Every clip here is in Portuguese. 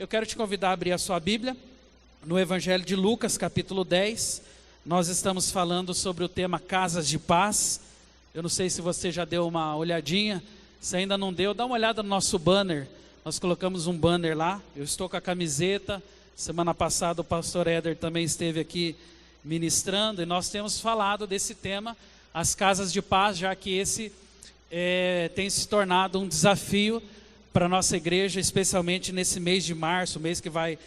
Eu quero te convidar a abrir a sua Bíblia no Evangelho de Lucas, capítulo 10. Nós estamos falando sobre o tema Casas de Paz. Eu não sei se você já deu uma olhadinha. Se ainda não deu, dá uma olhada no nosso banner. Nós colocamos um banner lá. Eu estou com a camiseta. Semana passada o pastor Éder também esteve aqui ministrando. E nós temos falado desse tema, as Casas de Paz, já que esse tem se tornado um desafio para a nossa igreja, especialmente nesse mês de março, o mês que vai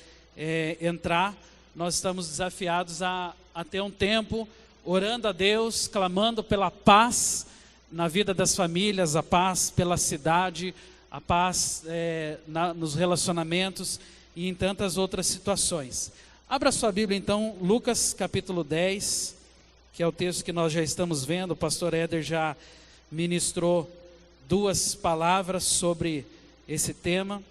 entrar. Nós estamos desafiados a ter um tempo orando a Deus, clamando pela paz na vida das famílias, a paz pela cidade, a paz nos relacionamentos e em tantas outras situações. Abra sua Bíblia então, Lucas capítulo 10, que é o texto que nós já estamos vendo. O pastor Éder já ministrou 2 palavras sobre esse tema,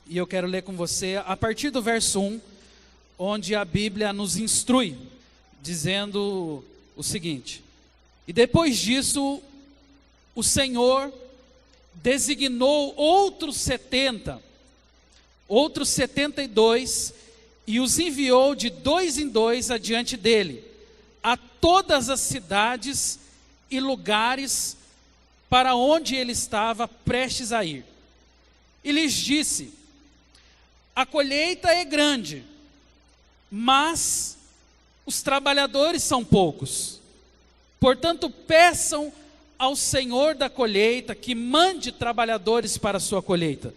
e eu quero ler com você a partir do verso 1, onde a Bíblia nos instrui, dizendo o seguinte: e depois disso, o Senhor designou outros 70, outros 72, e os enviou de 2 em 2 adiante dele, a todas as cidades e lugares para onde ele estava prestes a ir. E lhes disse: a colheita é grande, mas os trabalhadores são poucos. Portanto, peçam ao Senhor da colheita que mande trabalhadores para a sua colheita.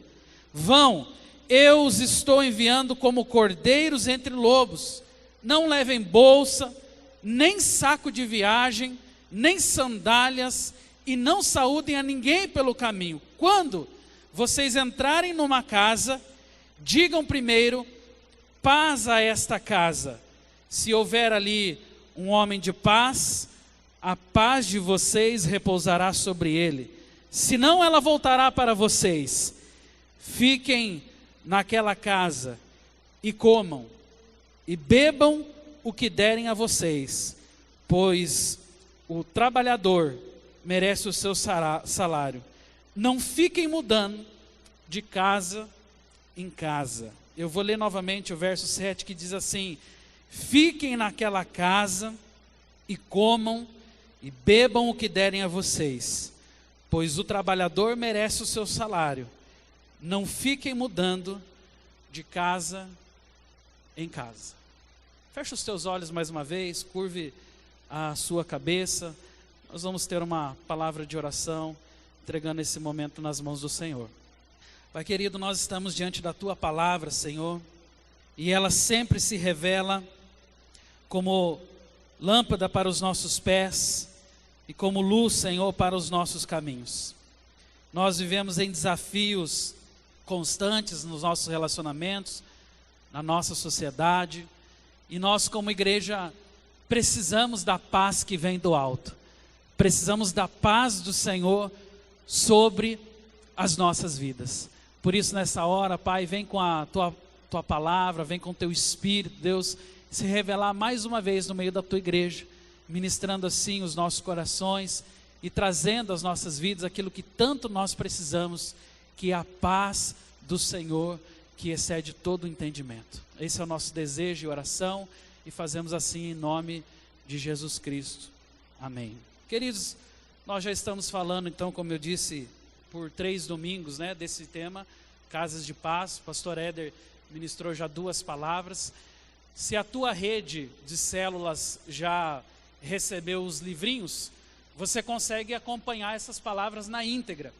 Vão, eu os estou enviando como cordeiros entre lobos. Não levem bolsa, nem saco de viagem, nem sandálias, e não saúdem a ninguém pelo caminho. Quando vocês entrarem numa casa, digam primeiro: paz a esta casa. Se houver ali um homem de paz, a paz de vocês repousará sobre ele. Senão, ela voltará para vocês. Fiquem naquela casa e comam e bebam o que derem a vocês, pois o trabalhador merece o seu salário. Não fiquem mudando de casa em casa. Eu vou ler novamente o verso 7, que diz assim: fiquem naquela casa e comam e bebam o que derem a vocês, pois o trabalhador merece o seu salário. Não fiquem mudando de casa em casa. Feche os teus olhos mais uma vez, curve a sua cabeça. Nós vamos ter uma palavra de oração, entregando esse momento nas mãos do Senhor. Pai querido, nós estamos diante da Tua palavra, Senhor, e ela sempre se revela como lâmpada para os nossos pés e como luz, Senhor, para os nossos caminhos. Nós vivemos em desafios constantes nos nossos relacionamentos, na nossa sociedade, e nós como igreja precisamos da paz que vem do alto. Precisamos da paz do Senhor sobre as nossas vidas. Por isso, nessa hora, Pai, vem com a tua palavra, vem com o Teu Espírito, Deus, se revelar mais uma vez no meio da Tua igreja, ministrando assim os nossos corações e trazendo às nossas vidas aquilo que tanto nós precisamos, que é a paz do Senhor, que excede todo o entendimento. Esse é o nosso desejo e oração, e fazemos assim em nome de Jesus Cristo. Amém. Queridos, nós já estamos falando, então, como eu disse, por 3 domingos, desse tema, Casas de Paz. O pastor Éder ministrou já 2 palavras. Se a tua rede de células já recebeu os livrinhos, você consegue acompanhar essas palavras na íntegra.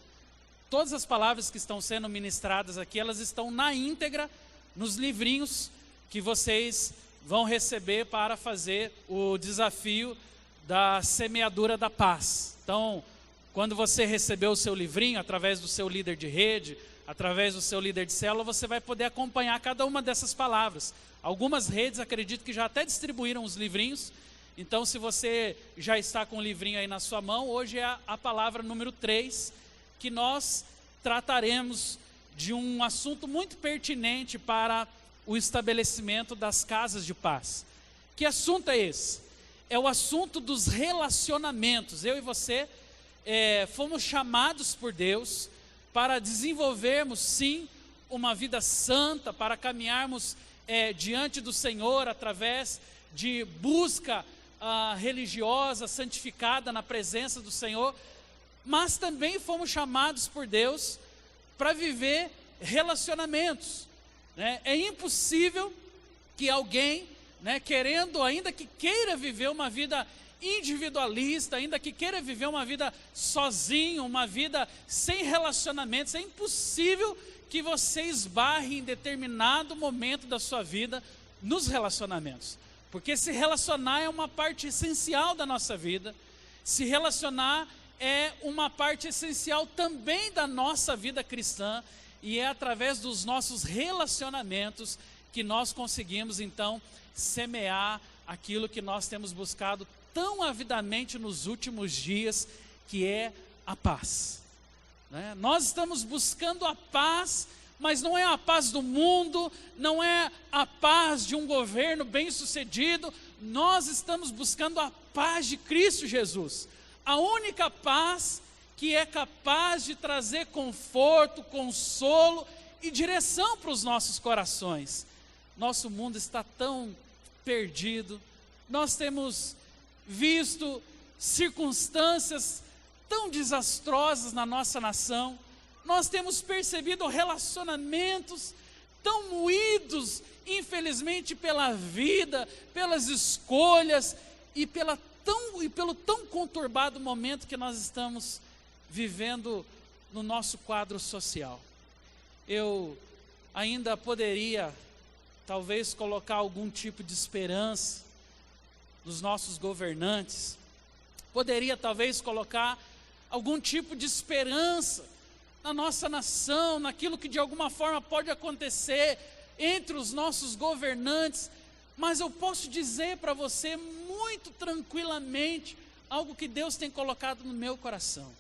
Todas as palavras que estão sendo ministradas aqui, elas estão na íntegra nos livrinhos que vocês vão receber para fazer o desafio da semeadura da paz. Então, quando você receber o seu livrinho, através do seu líder de rede, através do seu líder de célula, você vai poder acompanhar cada uma dessas palavras. Algumas redes, acredito que já até distribuíram os livrinhos. Então, se você já está com o livrinho aí na sua mão, hoje é a palavra número 3, que nós trataremos de um assunto muito pertinente para o estabelecimento das casas de paz. Que assunto é esse? É o assunto dos relacionamentos. Eu e você fomos chamados por Deus para desenvolvermos, sim, uma vida santa, para caminharmos diante do Senhor através de busca religiosa, santificada na presença do Senhor, mas também fomos chamados por Deus para viver relacionamentos, né? É impossível que alguém, né, ainda que queira viver uma vida individualista, ainda que queira viver uma vida sozinho, uma vida sem relacionamentos, é impossível que você esbarre em determinado momento da sua vida nos relacionamentos, porque se relacionar é uma parte essencial da nossa vida, se relacionar é uma parte essencial também da nossa vida cristã, e é através dos nossos relacionamentos que nós conseguimos então semear aquilo que nós temos buscado tão avidamente nos últimos dias, que é a paz, né? Nós estamos buscando a paz, mas não é a paz do mundo, não é a paz de um governo bem sucedido, nós estamos buscando a paz de Cristo Jesus, a única paz que é capaz de trazer conforto, consolo e direção para os nossos corações. Nosso mundo está tão perdido, nós temos visto circunstâncias tão desastrosas na nossa nação, nós temos percebido relacionamentos tão moídos, infelizmente, pela vida, pelas escolhas e pelo tão conturbado momento que nós estamos vivendo no nosso quadro social. Eu ainda poderia, talvez, colocar algum tipo de esperança nos nossos governantes, poderia talvez colocar algum tipo de esperança na nossa nação, naquilo que de alguma forma pode acontecer entre os nossos governantes, mas eu posso dizer para você muito tranquilamente algo que Deus tem colocado no meu coração.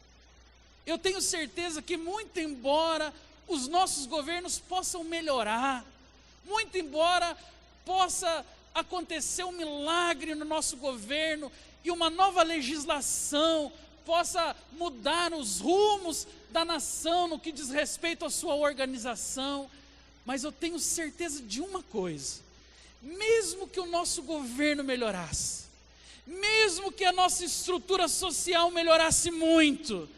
Eu tenho certeza que, muito embora os nossos governos possam melhorar, muito embora possa acontecer um milagre no nosso governo e uma nova legislação possa mudar os rumos da nação no que diz respeito à sua organização, mas eu tenho certeza de uma coisa: mesmo que o nosso governo melhorasse, mesmo que a nossa estrutura social melhorasse muito,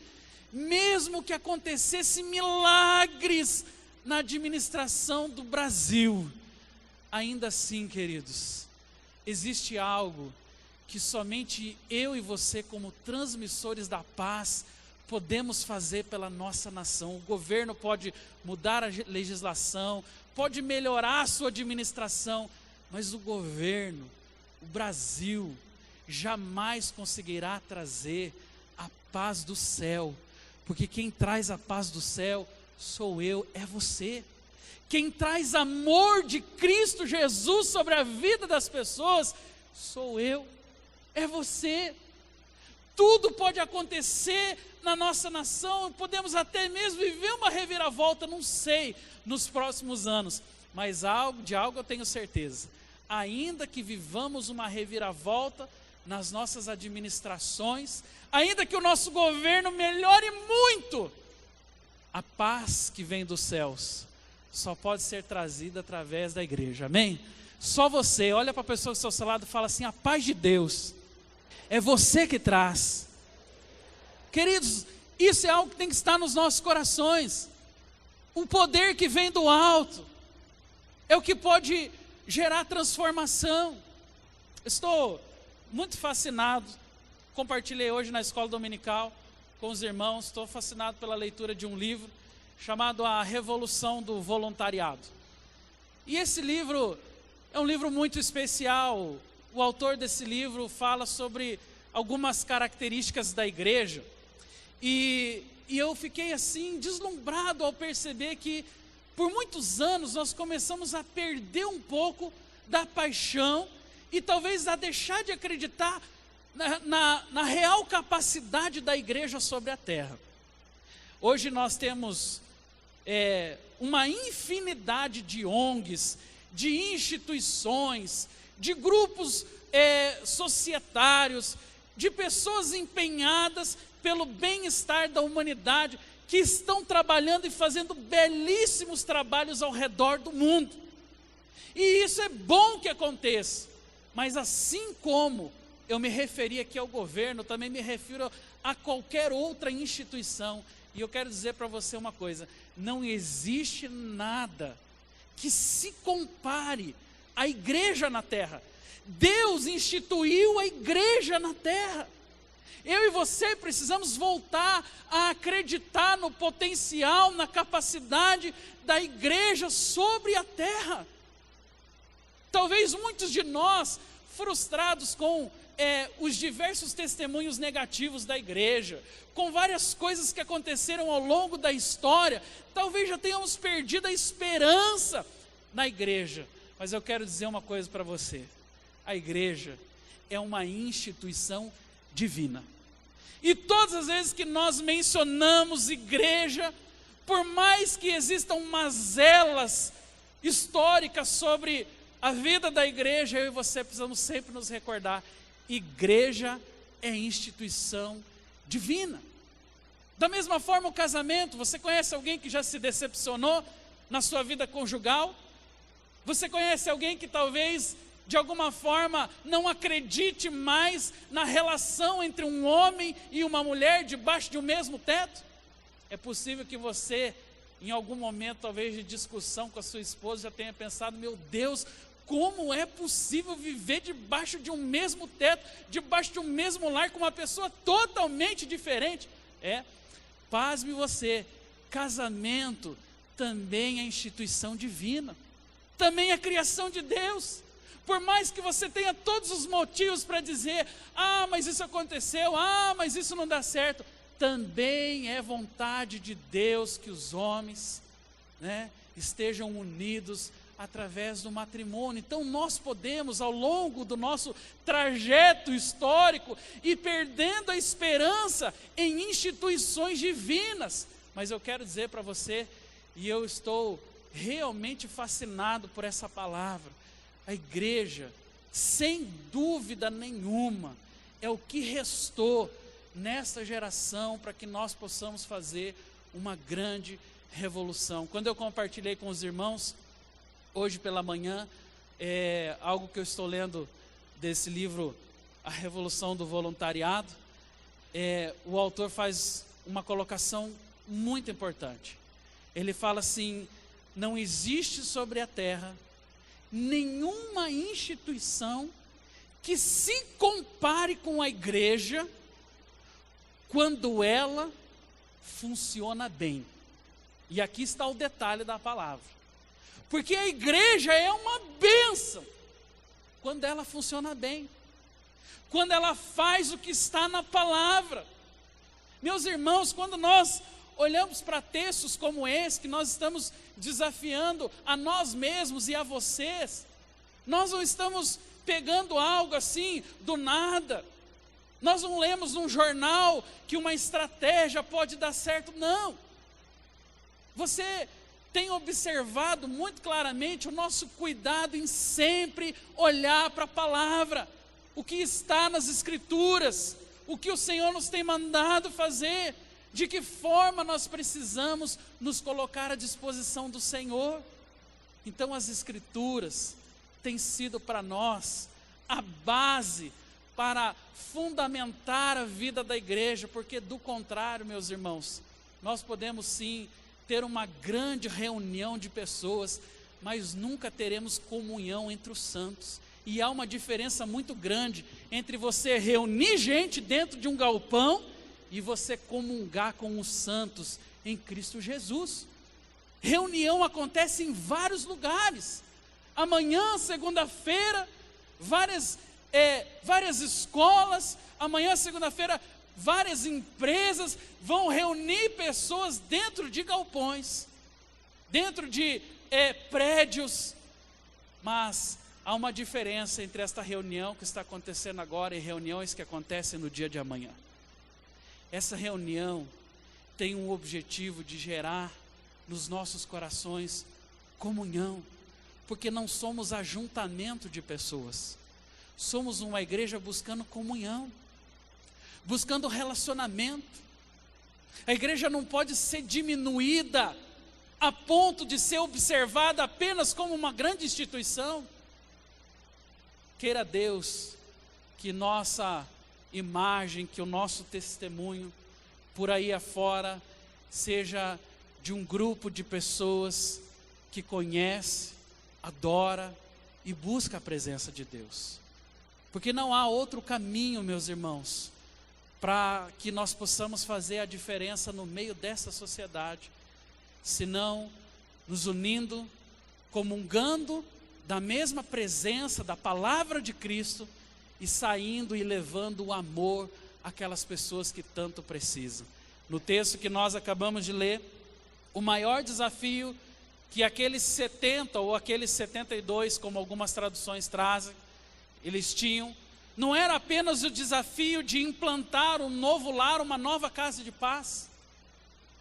mesmo que acontecesse milagres na administração do Brasil, ainda assim, queridos, existe algo que somente eu e você, como transmissores da paz, podemos fazer pela nossa nação. O governo pode mudar a legislação, pode melhorar a sua administração, mas o governo, o Brasil, jamais conseguirá trazer a paz do céu, porque quem traz a paz do céu sou eu, é você. Quem traz amor de Cristo Jesus sobre a vida das pessoas sou eu, é você. Tudo pode acontecer na nossa nação, podemos até mesmo viver uma reviravolta, não sei, nos próximos anos, mas de algo eu tenho certeza: ainda que vivamos uma reviravolta nas nossas administrações, ainda que o nosso governo melhore muito, a paz que vem dos céus só pode ser trazida através da igreja, amém? Só você, olha para a pessoa do seu lado e fala assim: a paz de Deus, é você que traz. Queridos, isso é algo que tem que estar nos nossos corações. O poder que vem do alto é o que pode gerar transformação. Estou muito fascinado, compartilhei hoje na escola dominical com os irmãos, estou fascinado pela leitura de um livro chamado A Revolução do Voluntariado. E esse livro é um livro muito especial. O autor desse livro fala sobre algumas características da igreja, e eu fiquei assim deslumbrado ao perceber que por muitos anos nós começamos a perder um pouco da paixão e talvez a deixar de acreditar na real capacidade da igreja sobre a terra. Hoje nós temos uma infinidade de ONGs, de instituições, de grupos societários, de pessoas empenhadas pelo bem-estar da humanidade, que estão trabalhando e fazendo belíssimos trabalhos ao redor do mundo. E isso é bom que aconteça, mas assim como eu me referi aqui ao governo, também me refiro a qualquer outra instituição. E eu quero dizer para você uma coisa: não existe nada que se compare à igreja na terra. Deus instituiu a igreja na terra. Eu e você precisamos voltar a acreditar no potencial, na capacidade da igreja sobre a terra. Talvez muitos de nós, frustrados com os diversos testemunhos negativos da igreja, com várias coisas que aconteceram ao longo da história, talvez já tenhamos perdido a esperança na igreja. Mas eu quero dizer uma coisa para você: a igreja é uma instituição divina. E todas as vezes que nós mencionamos igreja, por mais que existam mazelas históricas sobre a vida da igreja, eu e você precisamos sempre nos recordar: igreja é instituição divina. Da mesma forma, o casamento. Você conhece alguém que já se decepcionou na sua vida conjugal? Você conhece alguém que talvez, de alguma forma, não acredite mais na relação entre um homem e uma mulher debaixo de um mesmo teto? É possível que você, em algum momento, talvez de discussão com a sua esposa, já tenha pensado: meu Deus, como é possível viver debaixo de um mesmo teto, debaixo de um mesmo lar, com uma pessoa totalmente diferente? Pasme você, casamento também é instituição divina, também é criação de Deus. Por mais que você tenha todos os motivos para dizer: ah, mas isso aconteceu, ah, mas isso não dá certo, também é vontade de Deus que os homens, estejam unidos através do matrimônio. Então nós podemos, ao longo do nosso trajeto histórico, ir perdendo a esperança em instituições divinas. Mas eu quero dizer para você, e eu estou realmente fascinado por essa palavra: a igreja, sem dúvida nenhuma, é o que restou nesta geração para que nós possamos fazer uma grande revolução. Quando eu compartilhei com os irmãos hoje pela manhã, algo que eu estou lendo desse livro, A Revolução do Voluntariado, o autor faz uma colocação muito importante. Ele fala assim: não existe sobre a terra nenhuma instituição que se compare com a igreja quando ela funciona bem. E aqui está o detalhe da palavra. Porque a igreja é uma bênção quando ela funciona bem, quando ela faz o que está na palavra. Meus irmãos, quando nós olhamos para textos como esse, que nós estamos desafiando a nós mesmos e a vocês, nós não estamos pegando algo assim do nada. Nós não lemos num jornal que uma estratégia pode dar certo, não. Você tem observado muito claramente o nosso cuidado em sempre olhar para a palavra, o que está nas escrituras, o que o Senhor nos tem mandado fazer, de que forma nós precisamos nos colocar à disposição do Senhor. Então as escrituras têm sido para nós a base para fundamentar a vida da igreja, porque do contrário, meus irmãos, nós podemos sim ter uma grande reunião de pessoas, mas nunca teremos comunhão entre os santos. E há uma diferença muito grande entre você reunir gente dentro de um galpão e você comungar com os santos em Cristo Jesus. Reunião acontece em vários lugares. Amanhã, segunda-feira, várias escolas. Amanhã, segunda-feira, várias empresas vão reunir pessoas dentro de galpões, dentro de prédios. Mas há uma diferença entre esta reunião que está acontecendo agora e reuniões que acontecem no dia de amanhã. Essa reunião tem um objetivo de gerar nos nossos corações comunhão, porque não somos ajuntamento de pessoas, somos uma igreja buscando comunhão, buscando relacionamento. A igreja não pode ser diminuída a ponto de ser observada apenas como uma grande instituição. Queira Deus que nossa imagem, que o nosso testemunho por aí afora seja de um grupo de pessoas que conhece, adora e busca a presença de Deus. Porque não há outro caminho, meus irmãos, para que nós possamos fazer a diferença no meio dessa sociedade, senão nos unindo, comungando da mesma presença da palavra de Cristo e saindo e levando o amor àquelas pessoas que tanto precisam. No texto que nós acabamos de ler, o maior desafio que aqueles 70 ou aqueles 72, como algumas traduções trazem, eles tinham, não era apenas o desafio de implantar um novo lar, uma nova casa de paz.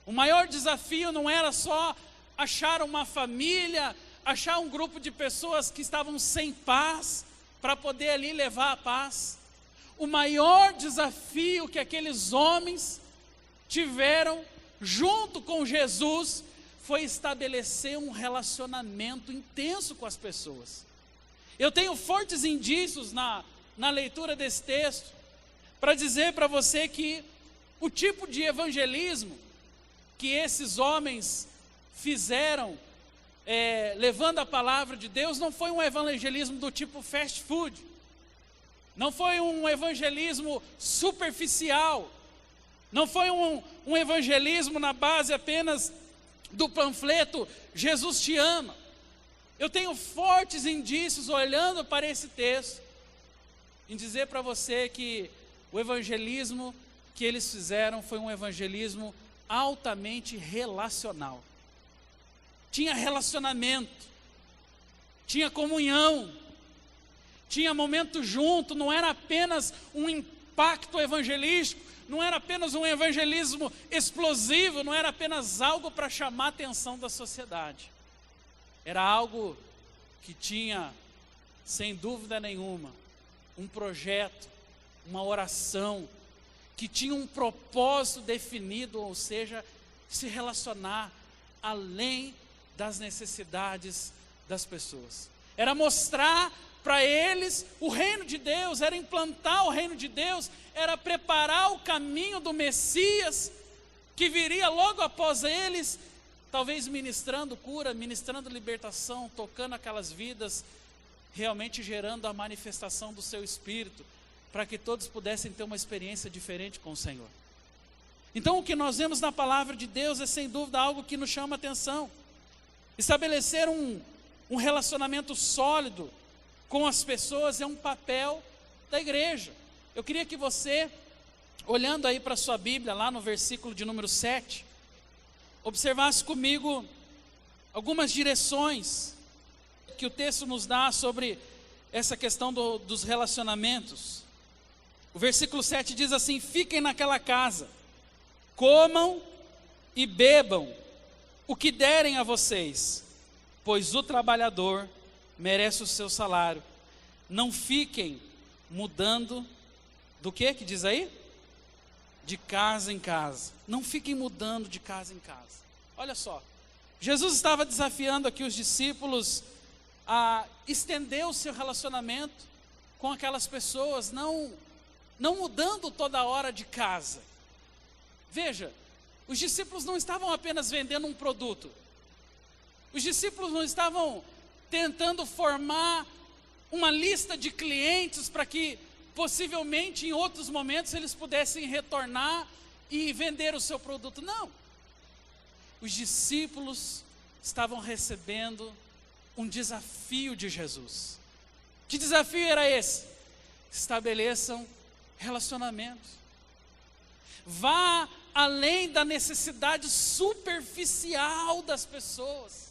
O maior desafio não era só achar uma família, achar um grupo de pessoas que estavam sem paz, para poder ali levar a paz. O maior desafio que aqueles homens tiveram junto com Jesus foi estabelecer um relacionamento intenso com as pessoas. Eu tenho fortes indícios na leitura desse texto para dizer para você que o tipo de evangelismo que esses homens fizeram, levando a palavra de Deus, não foi um evangelismo do tipo fast food, não foi um evangelismo superficial, não foi um evangelismo na base apenas do panfleto Jesus te ama. Eu tenho fortes indícios olhando para esse texto em dizer para você que o evangelismo que eles fizeram foi um evangelismo altamente relacional. Tinha relacionamento, tinha comunhão, tinha momento junto, não era apenas um impacto evangelístico, não era apenas um evangelismo explosivo, não era apenas algo para chamar a atenção da sociedade. Era algo que tinha, sem dúvida nenhuma, um projeto, uma oração, que tinha um propósito definido, ou seja, se relacionar além das necessidades das pessoas. Era mostrar para eles o reino de Deus, era implantar o reino de Deus, era preparar o caminho do Messias, que viria logo após eles, talvez ministrando cura, ministrando libertação, tocando aquelas vidas, realmente gerando a manifestação do seu Espírito, para que todos pudessem ter uma experiência diferente com o Senhor. Então o que nós vemos na palavra de Deus é sem dúvida algo que nos chama a atenção. Estabelecer um relacionamento sólido com as pessoas é um papel da igreja. Eu queria que você, olhando aí para a sua Bíblia, lá no versículo de número 7, observasse comigo algumas direções que o texto nos dá sobre essa questão dos relacionamentos. O versículo 7 diz assim: fiquem naquela casa, comam e bebam o que derem a vocês, pois o trabalhador merece o seu salário. Não fiquem mudando do que diz aí? De casa em casa. Não fiquem mudando de casa em casa. Olha só, Jesus estava desafiando aqui os discípulos a estender o seu relacionamento com aquelas pessoas, não mudando toda hora de casa. Veja, os discípulos não estavam apenas vendendo um produto. Os discípulos não estavam tentando formar uma lista de clientes para que possivelmente em outros momentos eles pudessem retornar e vender o seu produto. Não. Os discípulos estavam recebendo um desafio de Jesus. Que desafio era esse? Estabeleçam relacionamentos. Vá além da necessidade superficial das pessoas.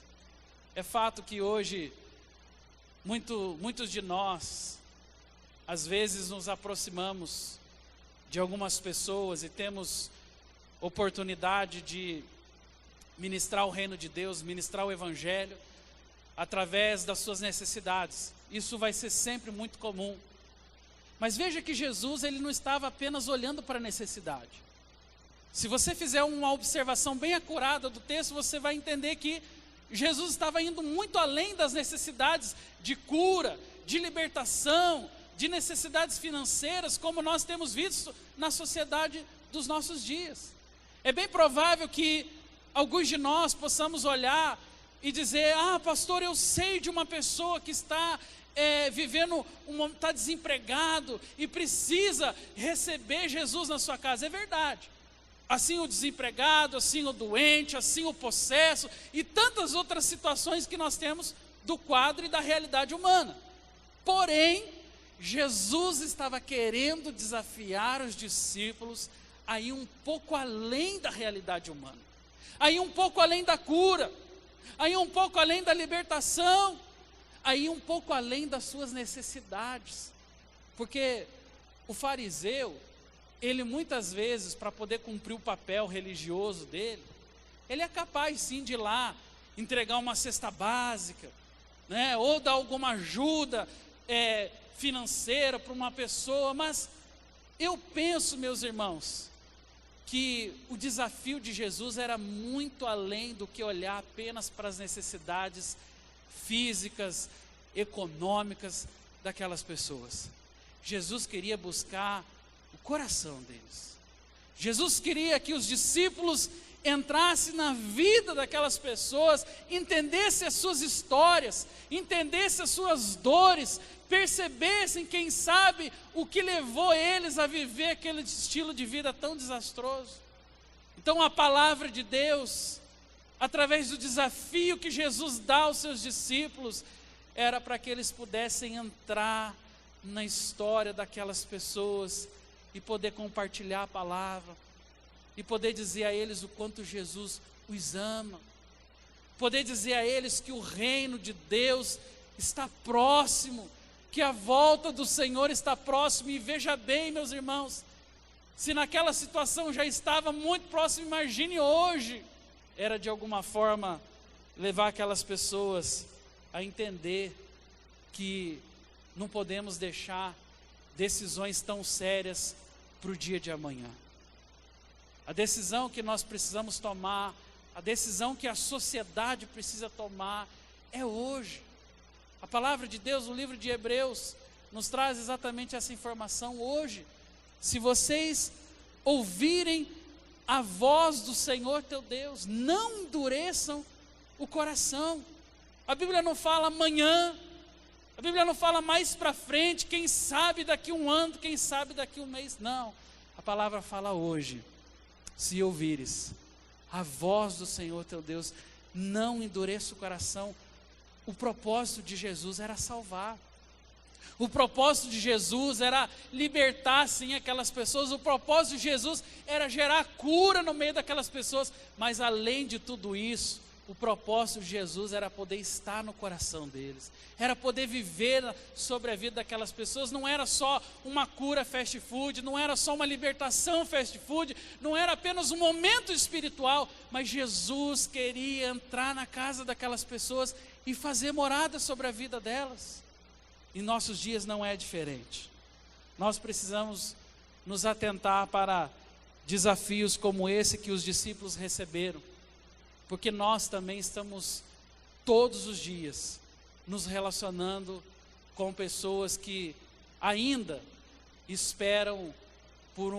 É fato que hoje muitos de nós às vezes nos aproximamos de algumas pessoas e temos oportunidade de ministrar o reino de Deus, ministrar o evangelho através das suas necessidades. Isso vai ser sempre muito comum. Mas veja que Jesus, ele não estava apenas olhando para a necessidade. Se você fizer uma observação bem acurada do texto, você vai entender que Jesus estava indo muito além das necessidades de cura, de libertação, de necessidades financeiras, como nós temos visto na sociedade dos nossos dias. É bem provável que alguns de nós possamos olhar e dizer: ah, pastor, eu sei de uma pessoa que está está desempregado e precisa receber Jesus na sua casa. É verdade. Assim o desempregado, assim o doente, assim o possesso e tantas outras situações que nós temos do quadro e da realidade humana. Porém, Jesus estava querendo desafiar os discípulos a ir um pouco além da realidade humana, a ir um pouco além da cura, a ir um pouco além da libertação, a ir um pouco além das suas necessidades. Porque o fariseu, ele muitas vezes, para poder cumprir o papel religioso dele, ele é capaz sim de ir lá, entregar uma cesta básica, né, ou dar alguma ajuda financeira para uma pessoa, mas eu penso, meus irmãos, que o desafio de Jesus era muito além do que olhar apenas para as necessidades físicas, econômicas daquelas pessoas. Jesus queria buscar o coração deles. Jesus queria que os discípulos entrassem na vida daquelas pessoas, entendessem as suas histórias, entendessem as suas dores, percebessem, quem sabe, o que levou eles a viver aquele estilo de vida tão desastroso. Então a palavra de Deus, através do desafio que Jesus dá aos seus discípulos, era para que eles pudessem entrar na história daquelas pessoas e poder compartilhar a palavra, e poder dizer a eles o quanto Jesus os ama, poder dizer a eles que o reino de Deus está próximo, que a volta do Senhor está próximo. E veja bem, meus irmãos, se naquela situação já estava muito próximo, imagine hoje. Era de alguma forma levar aquelas pessoas a entender que não podemos deixar decisões tão sérias para o dia de amanhã. A decisão que nós precisamos tomar, a decisão que a sociedade precisa tomar é hoje. A palavra de Deus, no livro de Hebreus, nos traz exatamente essa informação hoje. Se vocês ouvirem a voz do Senhor teu Deus, não endureçam o coração. A Bíblia não fala amanhã, a Bíblia não fala mais para frente, quem sabe daqui um ano, quem sabe daqui um mês, não. A palavra fala hoje. Se ouvires a voz do Senhor teu Deus, não endureça o coração. O propósito de Jesus era salvar. O propósito de Jesus era libertar sim aquelas pessoas. O propósito de Jesus era gerar cura no meio daquelas pessoas. Mas além de tudo isso, o propósito de Jesus era poder estar no coração deles, era poder viver sobre a vida daquelas pessoas. Não era só uma cura fast food, não era só uma libertação fast food, não era apenas um momento espiritual, mas Jesus queria entrar na casa daquelas pessoas e fazer morada sobre a vida delas. Em nossos dias não é diferente. Nós precisamos nos atentar para desafios como esse que os discípulos receberam, porque nós também estamos todos os dias nos relacionando com pessoas que ainda esperam por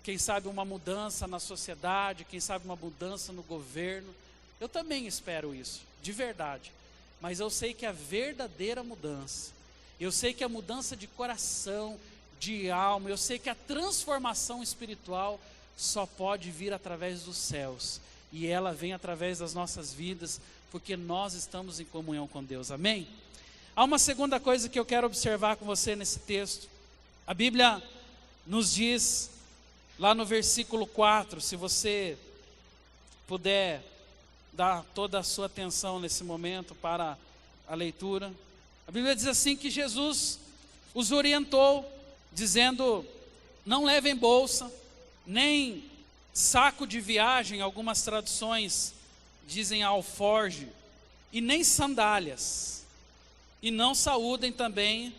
quem sabe uma mudança na sociedade, quem sabe uma mudança no governo. Eu também espero isso, de verdade, mas eu sei que a verdadeira mudança, eu sei que a mudança de coração, de alma, eu sei que a transformação espiritual só pode vir através dos céus. E ela vem através das nossas vidas, porque nós estamos em comunhão com Deus, amém? Há uma segunda coisa que eu quero observar com você nesse texto. A Bíblia nos diz, lá no versículo 4, se você puder dar toda a sua atenção nesse momento para a leitura. A Bíblia diz assim que Jesus os orientou, dizendo: não levem bolsa, nem saco de viagem, algumas traduções dizem alforge, e nem sandálias, e não saúdem também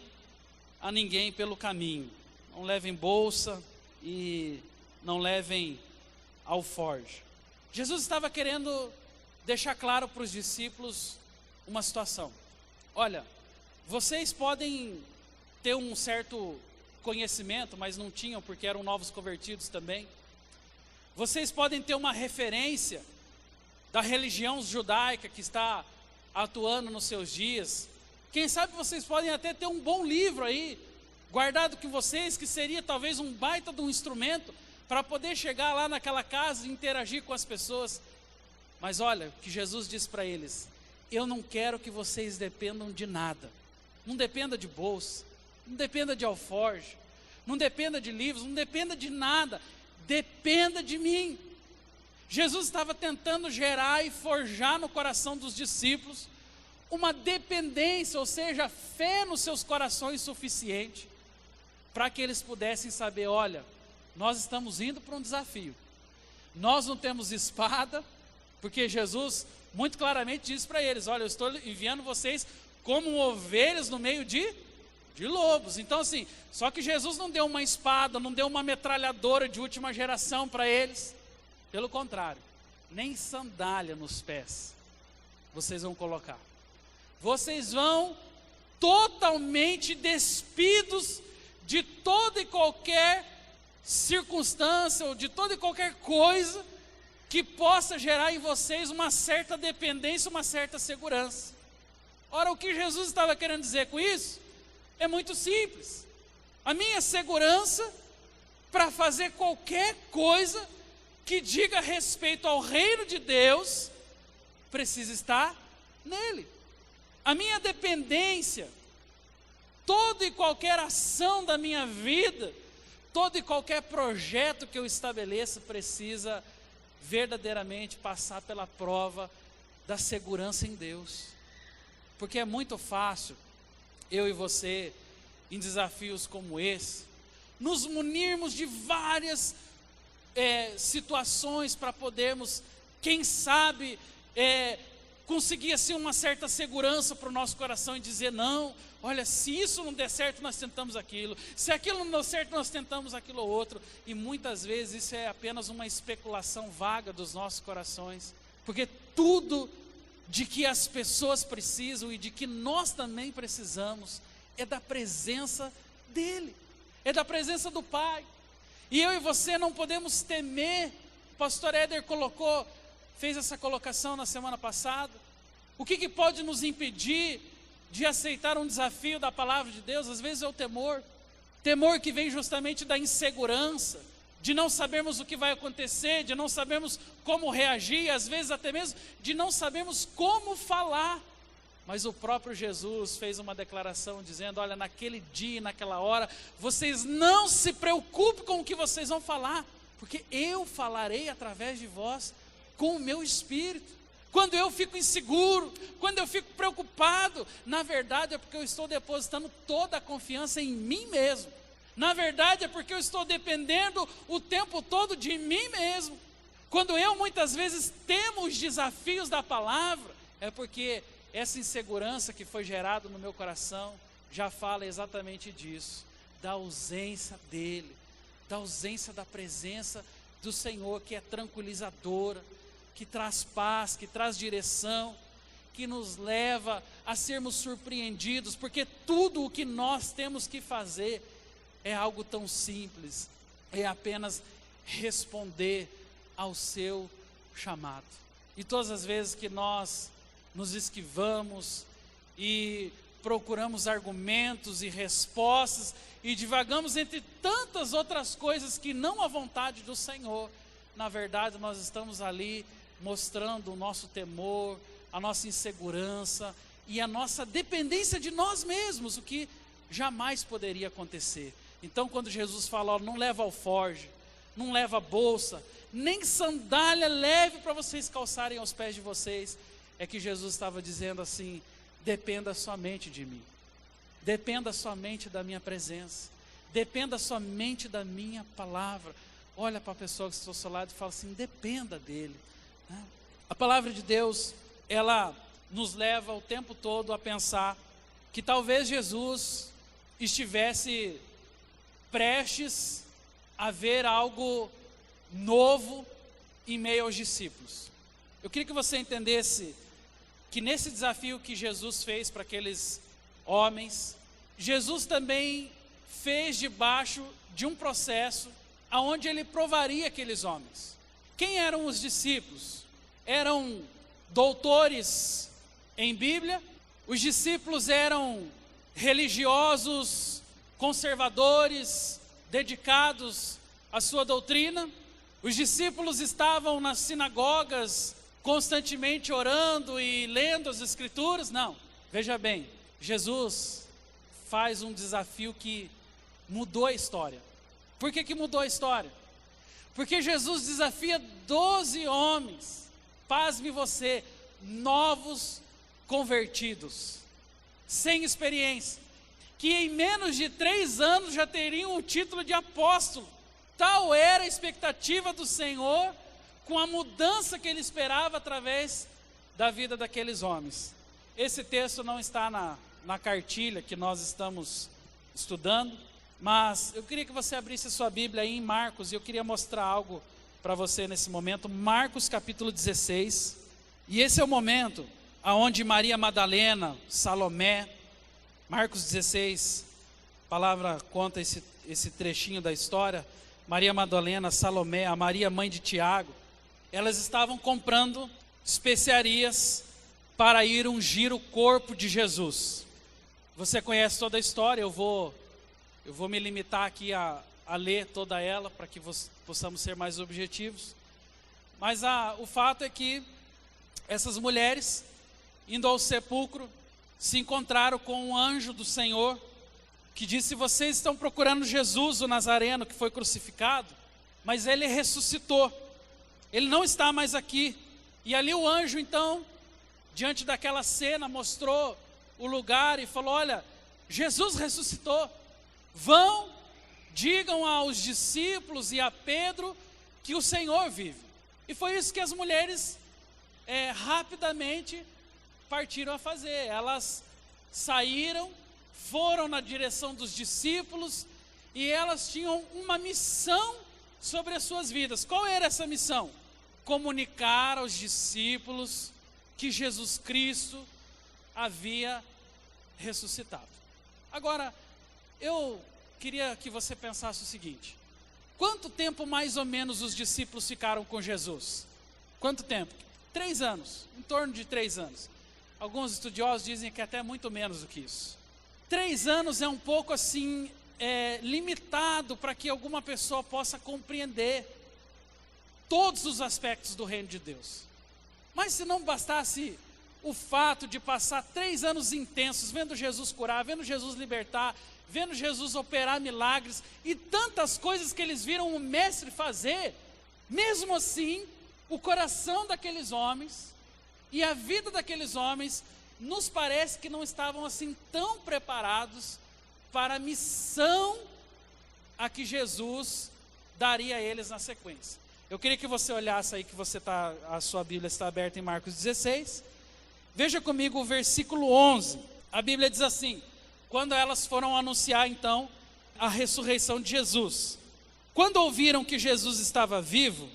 a ninguém pelo caminho. Não levem bolsa e não levem alforje. Jesus estava querendo deixar claro para os discípulos uma situação. Olha, vocês podem ter um certo conhecimento, mas não tinham porque eram novos convertidos também. Vocês podem ter uma referência da religião judaica que está atuando nos seus dias. Quem sabe vocês podem até ter um bom livro aí, guardado com vocês, que seria talvez um baita de um instrumento para poder chegar lá naquela casa e interagir com as pessoas. Mas olha, o que Jesus disse para eles: eu não quero que vocês dependam de nada. Não dependa de bolsa, não dependa de alforje, não dependa de livros, não dependa de nada. Dependa de mim. Jesus estava tentando gerar e forjar no coração dos discípulos uma dependência, ou seja, fé nos seus corações suficiente para que eles pudessem saber: olha, nós estamos indo para um desafio. Nós não temos espada, porque Jesus muito claramente disse para eles: olha, eu estou enviando vocês como ovelhas no meio de lobos. Então assim, só que Jesus não deu uma espada, não deu uma metralhadora de última geração para eles. Pelo contrário, nem sandália nos pés vocês vão colocar. Vocês vão totalmente despidos de toda e qualquer circunstância ou de toda e qualquer coisa que possa gerar em vocês uma certa dependência, uma certa segurança. Ora, o que Jesus estava querendo dizer com isso é muito simples. A minha segurança para fazer qualquer coisa que diga respeito ao reino de Deus precisa estar nele. A minha dependência, toda e qualquer ação da minha vida, todo e qualquer projeto que eu estabeleça precisa verdadeiramente passar pela prova da segurança em Deus. Porque é muito fácil eu e você, em desafios como esse, nos munirmos de várias situações para podermos, quem sabe, conseguir assim uma certa segurança para o nosso coração e dizer: não, olha, se isso não der certo nós tentamos aquilo, se aquilo não deu certo nós tentamos aquilo ou outro. E muitas vezes isso é apenas uma especulação vaga dos nossos corações, porque tudo de que as pessoas precisam e de que nós também precisamos é da presença dele, é da presença do Pai. E eu e você não podemos temer. O pastor Éder fez essa colocação na semana passada. O que pode nos impedir de aceitar um desafio da palavra de Deus? Às vezes é o temor. Temor que vem justamente da insegurança, de não sabermos o que vai acontecer, de não sabermos como reagir, às vezes até mesmo de não sabermos como falar. Mas o próprio Jesus fez uma declaração dizendo: olha, naquele dia, naquela hora, vocês não se preocupem com o que vocês vão falar, porque eu falarei através de vós com o meu espírito. Quando eu fico inseguro, quando eu fico preocupado, na verdade é porque eu estou depositando toda a confiança em mim mesmo. Na verdade é porque eu estou dependendo o tempo todo de mim mesmo. Quando eu muitas vezes temo os desafios da palavra, é porque essa insegurança que foi gerada no meu coração já fala exatamente disso, da ausência dele, da ausência da presença do Senhor, que é tranquilizadora, que traz paz, que traz direção, que nos leva a sermos surpreendidos, porque tudo o que nós temos que fazer é algo tão simples, é apenas responder ao seu chamado. E todas as vezes que nós nos esquivamos e procuramos argumentos e respostas e divagamos entre tantas outras coisas que não a vontade do Senhor, na verdade nós estamos ali mostrando o nosso temor, a nossa insegurança e a nossa dependência de nós mesmos, o que jamais poderia acontecer. Então quando Jesus fala: ó, não leva alforje, não leva bolsa, nem sandália leve para vocês calçarem aos pés de vocês, é que Jesus estava dizendo assim: dependa somente de mim, dependa somente da minha presença, dependa somente da minha palavra. Olha para a pessoa que está ao seu lado e fala assim: dependa dele. A palavra de Deus, ela nos leva o tempo todo a pensar que talvez Jesus estivesse prestes a ver algo novo em meio aos discípulos. Eu queria que você entendesse que nesse desafio que Jesus fez para aqueles homens, Jesus também fez debaixo de um processo aonde ele provaria aqueles homens. Quem eram os discípulos? Eram doutores em Bíblia? Os discípulos eram religiosos, conservadores, dedicados à sua doutrina? Os discípulos estavam nas sinagogas constantemente orando e lendo as Escrituras? Não. Veja bem, Jesus faz um desafio que mudou a história. Por que mudou a história? Porque Jesus desafia 12 homens, pasme você, novos convertidos, sem experiência, que em menos de 3 anos já teriam o título de apóstolo. Tal era a expectativa do Senhor com a mudança que ele esperava através da vida daqueles homens. Esse texto não está na cartilha que nós estamos estudando, mas eu queria que você abrisse sua Bíblia aí em Marcos, e eu queria mostrar algo para você nesse momento. Marcos capítulo 16, e esse é o momento onde Maria Madalena, Salomé, Marcos 16, a palavra conta esse trechinho da história. Maria Madalena, Salomé, a Maria mãe de Tiago, elas estavam comprando especiarias para ir ungir o corpo de Jesus. Você conhece toda a história, eu vou me limitar aqui a ler toda ela, para que possamos ser mais objetivos. Mas o fato é que essas mulheres, indo ao sepulcro, se encontraram com um anjo do Senhor, que disse: vocês estão procurando Jesus, o Nazareno, que foi crucificado, mas ele ressuscitou, ele não está mais aqui. E ali o anjo, então, diante daquela cena, mostrou o lugar e falou: olha, Jesus ressuscitou, vão, digam aos discípulos e a Pedro que o Senhor vive. E foi isso que as mulheres rapidamente partiram a fazer. Elas saíram, foram na direção dos discípulos, e elas tinham uma missão sobre as suas vidas. Qual era essa missão? Comunicar aos discípulos que Jesus Cristo havia ressuscitado. Agora, eu queria que você pensasse o seguinte: quanto tempo mais ou menos os discípulos ficaram com Jesus? Quanto tempo? 3 anos, em torno de 3 anos. Alguns estudiosos dizem que até muito menos do que isso. 3 anos é um pouco assim, limitado para que alguma pessoa possa compreender todos os aspectos do reino de Deus. Mas se não bastasse o fato de passar 3 anos intensos, vendo Jesus curar, vendo Jesus libertar, vendo Jesus operar milagres, e tantas coisas que eles viram o mestre fazer, mesmo assim, o coração daqueles homens e a vida daqueles homens nos parece que não estavam assim tão preparados para a missão a que Jesus daria a eles na sequência. Eu queria que você olhasse aí, que a sua Bíblia está aberta em Marcos 16. Veja comigo o versículo 11. A Bíblia diz assim: quando elas foram anunciar então a ressurreição de Jesus, quando ouviram que Jesus estava vivo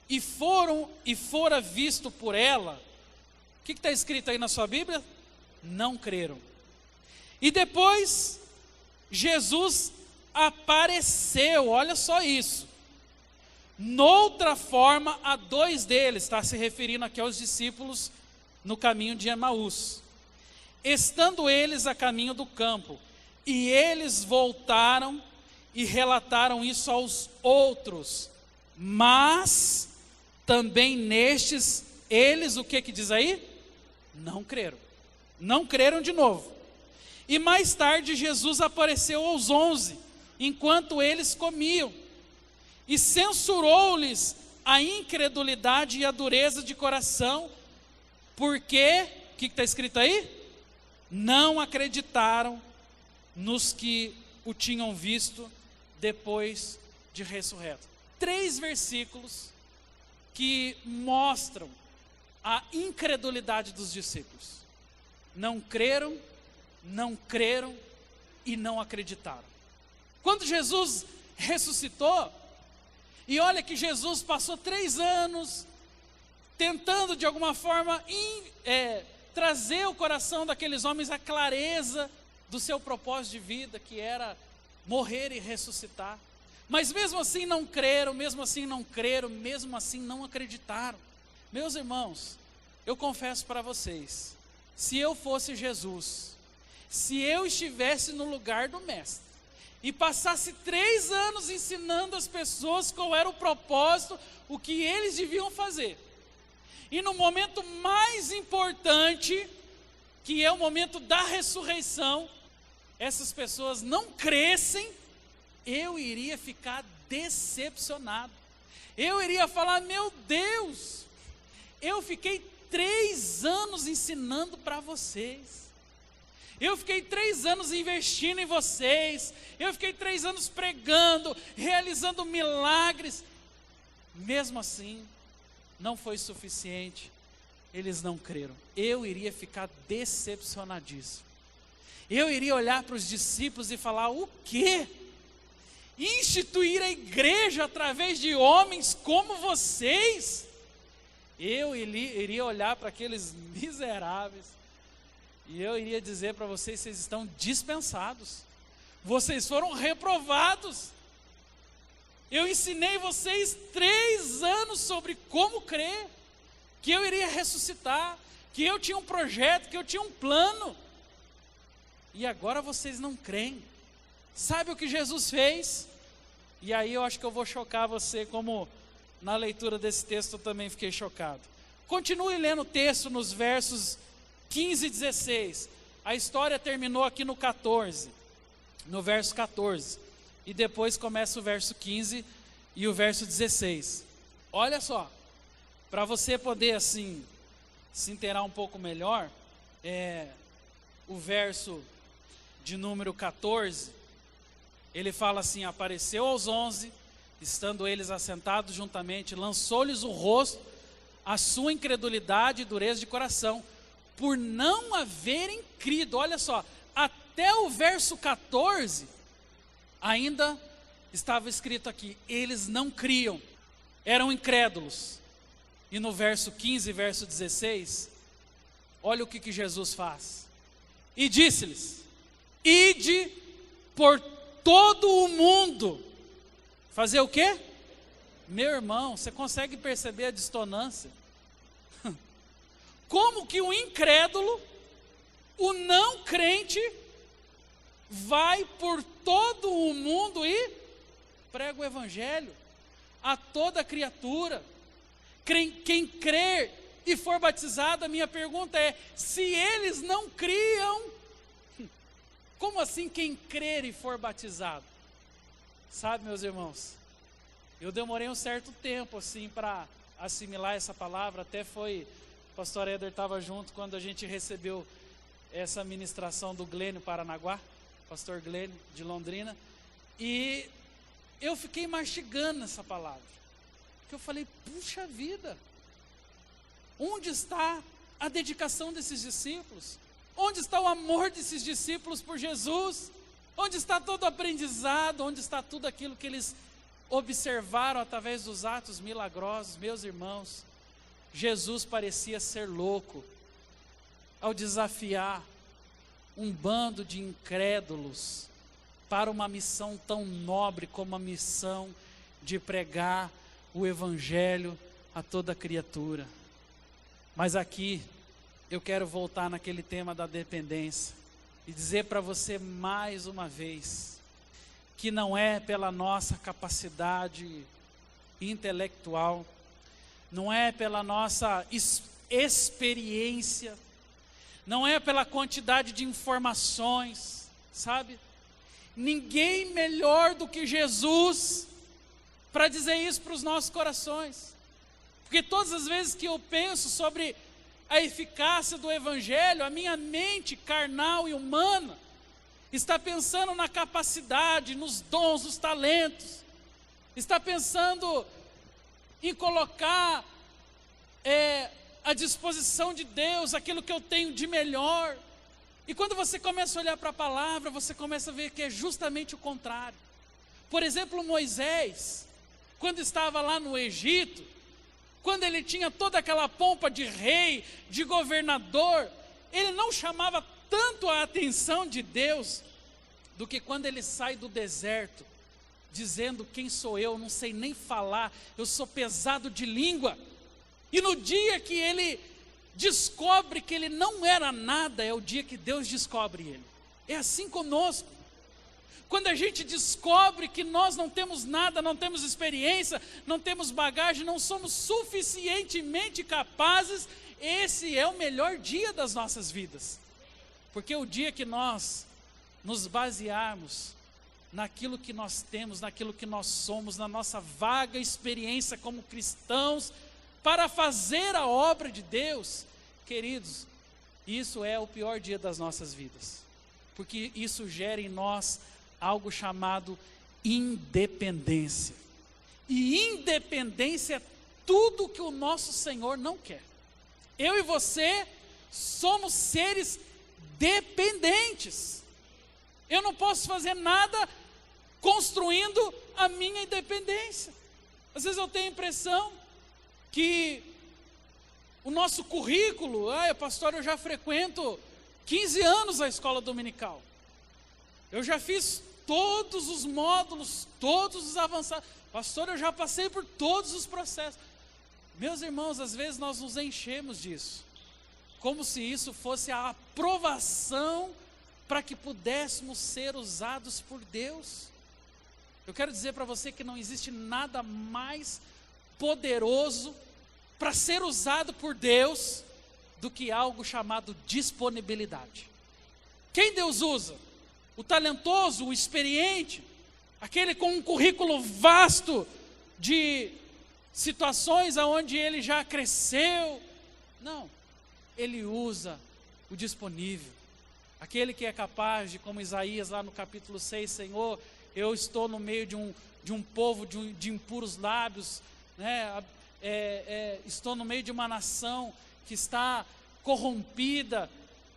e fora visto por ela, o que está escrito aí na sua Bíblia? Não creram. E depois Jesus apareceu, olha só isso, noutra forma a 2 deles, está se referindo aqui aos discípulos no caminho de Emaús, estando eles a caminho do campo, e eles voltaram e relataram isso aos outros, mas também nestes, eles, o que diz aí? Não creram de novo. E mais tarde Jesus apareceu aos 11, enquanto eles comiam, e censurou-lhes a incredulidade e a dureza de coração, porque, o que está escrito aí? Não acreditaram nos que o tinham visto depois de ressurreto. 3 versículos que mostram a incredulidade dos discípulos. Não creram e não acreditaram. Quando Jesus ressuscitou, E olha que Jesus passou 3 anos tentando de alguma forma trazer ao coração daqueles homens a clareza do seu propósito de vida, que era morrer e ressuscitar. Mas mesmo assim não creram, mesmo assim não acreditaram. Meus irmãos, eu confesso para vocês, se eu fosse Jesus, se eu estivesse no lugar do mestre, e passasse 3 anos ensinando as pessoas qual era o propósito, o que eles deviam fazer, e no momento mais importante, que é o momento da ressurreição, essas pessoas não crescem, eu iria ficar decepcionado. Eu iria falar: meu Deus, eu fiquei 3 anos ensinando para vocês. Eu fiquei 3 anos investindo em vocês. Eu fiquei 3 anos pregando, realizando milagres. Mesmo assim, não foi suficiente. Eles não creram. Eu iria ficar decepcionadíssimo. Eu iria olhar para os discípulos e falar: o quê? Instituir a igreja através de homens como vocês? Eu iria olhar para aqueles miseráveis e eu iria dizer para vocês: vocês estão dispensados, vocês foram reprovados. Eu ensinei vocês 3 anos sobre como crer, que eu iria ressuscitar, que eu tinha um projeto, que eu tinha um plano, e agora vocês não creem. Sabe o que Jesus fez? E aí eu acho que eu vou chocar você, como na leitura desse texto eu também fiquei chocado. Continue lendo o texto nos versos 15 e 16. A história terminou aqui no 14, no verso 14. E depois começa o verso 15 e o verso 16. Olha só, para você poder assim se inteirar um pouco melhor, o verso de número 14, ele fala assim: apareceu aos 11, estando eles assentados juntamente, lançou-lhes o rosto a sua incredulidade e dureza de coração, por não haverem crido. Olha só, até o verso 14, ainda estava escrito aqui, eles não criam, eram incrédulos. E no verso 15, verso 16, olha o que Jesus faz. E disse-lhes: ide por todo o mundo. Fazer o quê? Meu irmão, você consegue perceber a dissonância? Como que o incrédulo, o não crente, vai por todo o mundo e prega o evangelho a toda criatura? Quem crer e for batizado, a minha pergunta é: se eles não criam, como assim quem crer e for batizado? Sabe, meus irmãos, eu demorei um certo tempo assim para assimilar essa palavra. Até foi, o pastor Éder estava junto quando a gente recebeu essa ministração do Glênio Paranaguá, pastor Glênio de Londrina, e eu fiquei mastigando essa palavra, porque eu falei: puxa vida, onde está a dedicação desses discípulos? Onde está o amor desses discípulos por Jesus? Onde está todo o aprendizado? Onde está tudo aquilo que eles observaram através dos atos milagrosos? Meus irmãos, Jesus parecia ser louco ao desafiar um bando de incrédulos para uma missão tão nobre como a missão de pregar o evangelho a toda criatura. Mas aqui eu quero voltar naquele tema da dependência e dizer para você mais uma vez que não é pela nossa capacidade intelectual, não é pela nossa experiência, não é pela quantidade de informações, sabe? Ninguém melhor do que Jesus para dizer isso para os nossos corações. Porque todas as vezes que eu penso sobre a eficácia do evangelho, a minha mente carnal e humana está pensando na capacidade, nos dons, nos talentos, está pensando em colocar à disposição de Deus aquilo que eu tenho de melhor. E quando você começa a olhar para a palavra, você começa a ver que é justamente o contrário. Por exemplo, Moisés, quando estava lá no Egito, quando ele tinha toda aquela pompa de rei, de governador, ele não chamava tanto a atenção de Deus, do que quando ele sai do deserto, dizendo: quem sou eu? Não sei nem falar, eu sou pesado de língua. E no dia que ele descobre que ele não era nada, é o dia que Deus descobre ele. É assim conosco. Quando a gente descobre que nós não temos nada, não temos experiência, não temos bagagem, não somos suficientemente capazes, esse é o melhor dia das nossas vidas. Porque o dia que nós nos basearmos naquilo que nós temos, naquilo que nós somos, na nossa vaga experiência como cristãos, para fazer a obra de Deus, queridos, isso é o pior dia das nossas vidas. Porque isso gera em nós algo chamado independência. E independência é tudo que o nosso Senhor não quer. Eu e você somos seres dependentes. Eu não posso fazer nada construindo a minha independência. Às vezes eu tenho a impressão que o nosso currículo, pastor, eu já frequento 15 anos a escola dominical. Eu já fiz todos os módulos, todos os avançados. Pastor, eu já passei por todos os processos. Meus irmãos, às vezes nós nos enchemos disso, como se isso fosse a aprovação para que pudéssemos ser usados por Deus. Eu quero dizer para você que não existe nada mais poderoso para ser usado por Deus do que algo chamado disponibilidade. Quem Deus usa? O talentoso, o experiente, aquele com um currículo vasto de situações aonde ele já cresceu. Não, ele usa o disponível, aquele que é capaz de, como Isaías lá no capítulo 6, Senhor, eu estou no meio de um povo de impuros lábios, né? Estou no meio de uma nação que está corrompida,